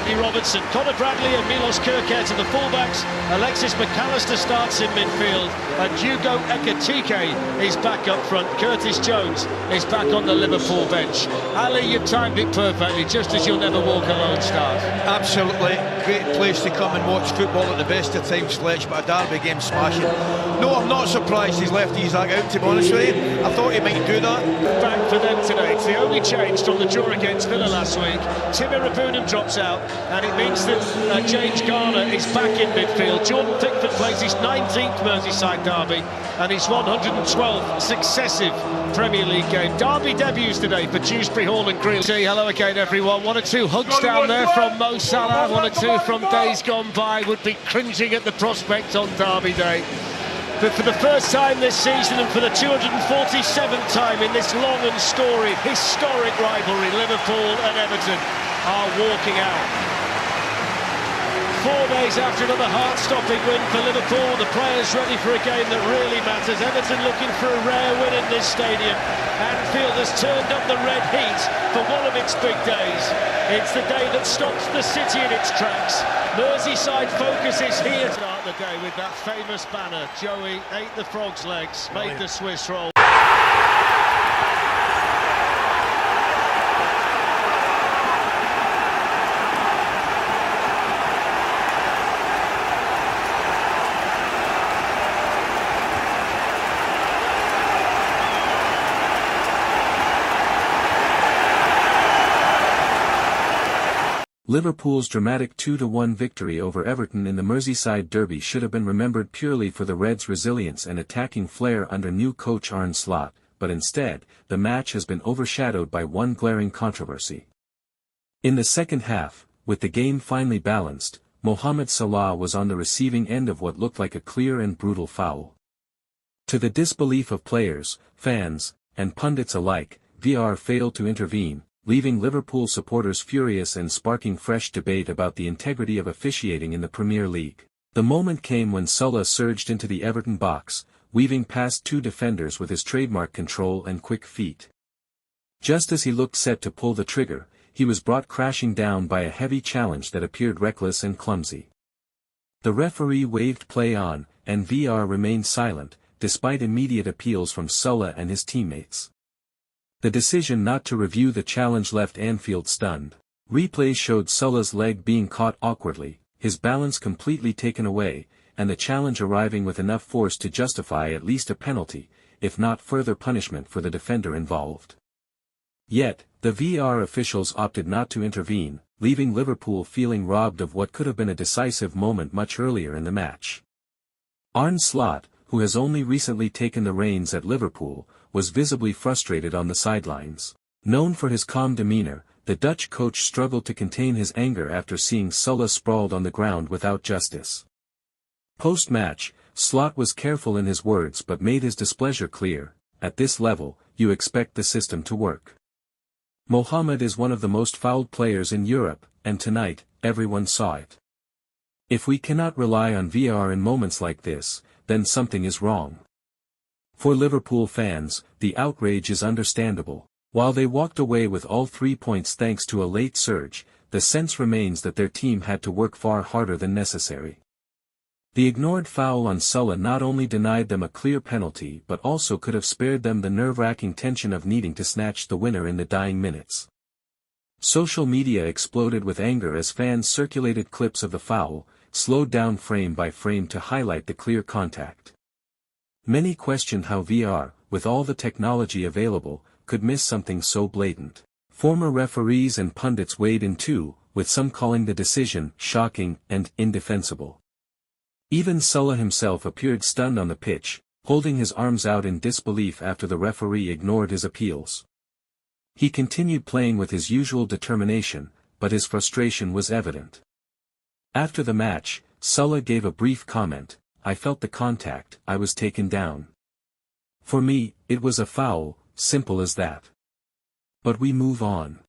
Andy Robertson, Conor Bradley and Milos Kerkez are the fullbacks. Alexis McAllister starts in midfield, and Hugo Ekitike is back up front. Curtis Jones is back on the Liverpool bench. Ali, you timed it perfectly, just as you'll never walk alone start. Absolutely, great place to come and watch football at the best of times, Fletch, but a derby game smashing. No, I'm not surprised he's left Isaac out, to be honest with you. I thought he might do that. Back for them today. It's the only change from the draw against Villa last week. Tim Irabunum drops out, and it means that James Garner is back in midfield. Jordan Pickford plays his 19th Merseyside Derby and his 112th successive Premier League game. Derby debuts today for Dewsbury Hall and Green. Hello again, everyone. One or two hugs down there from Mo Salah, one or two from days gone by. Would be cringing at the prospect on Derby Day. But for the first time this season, and for the 247th time in this long and storied, historic rivalry, Liverpool and Everton are walking out. 4 days after another heart-stopping win for Liverpool, the players ready for a game that really matters. Everton looking for a rare win in this stadium. Anfield has turned up the red heat for one of its big days. It's the day that stops the city in its tracks. Merseyside focus is here to start the day with that famous banner. Joey ate the frog's legs, made the Swiss roll. Liverpool's dramatic 2-1 victory over Everton in the Merseyside Derby should have been remembered purely for the Reds' resilience and attacking flair under new coach Arne Slot, but instead, the match has been overshadowed by one glaring controversy. In the second half, with the game finally balanced, Mohamed Salah was on the receiving end of what looked like a clear and brutal foul. To the disbelief of players, fans, and pundits alike, VAR failed to intervene, leaving Liverpool supporters furious and sparking fresh debate about the integrity of officiating in the Premier League. The moment came when Salah surged into the Everton box, weaving past two defenders with his trademark control and quick feet. Just as he looked set to pull the trigger, he was brought crashing down by a heavy challenge that appeared reckless and clumsy. The referee waved play on, and VAR remained silent, despite immediate appeals from Salah and his teammates. The decision not to review the challenge left Anfield stunned. Replays showed Salah's leg being caught awkwardly, his balance completely taken away, and the challenge arriving with enough force to justify at least a penalty, if not further punishment for the defender involved. Yet, the VAR officials opted not to intervene, leaving Liverpool feeling robbed of what could have been a decisive moment much earlier in the match. Arne Slot, who has only recently taken the reins at Liverpool, was visibly frustrated on the sidelines. Known for his calm demeanor, the Dutch coach struggled to contain his anger after seeing Salah sprawled on the ground without justice. Post-match, Slot was careful in his words but made his displeasure clear. At this level, you expect the system to work. Mohamed is one of the most fouled players in Europe, and tonight, everyone saw it. If we cannot rely on VAR in moments like this, then something is wrong. For Liverpool fans, the outrage is understandable. While they walked away with all 3 points thanks to a late surge, the sense remains that their team had to work far harder than necessary. The ignored foul on Salah not only denied them a clear penalty but also could have spared them the nerve-wracking tension of needing to snatch the winner in the dying minutes. Social media exploded with anger as fans circulated clips of the foul, slowed down frame by frame to highlight the clear contact. Many questioned how VAR, with all the technology available, could miss something so blatant. Former referees and pundits weighed in too, with some calling the decision shocking and indefensible. Even Salah himself appeared stunned on the pitch, holding his arms out in disbelief after the referee ignored his appeals. He continued playing with his usual determination, but his frustration was evident. After the match, Salah gave a brief comment. "I felt the contact, I was taken down. For me, it was a foul, simple as that. But we move on."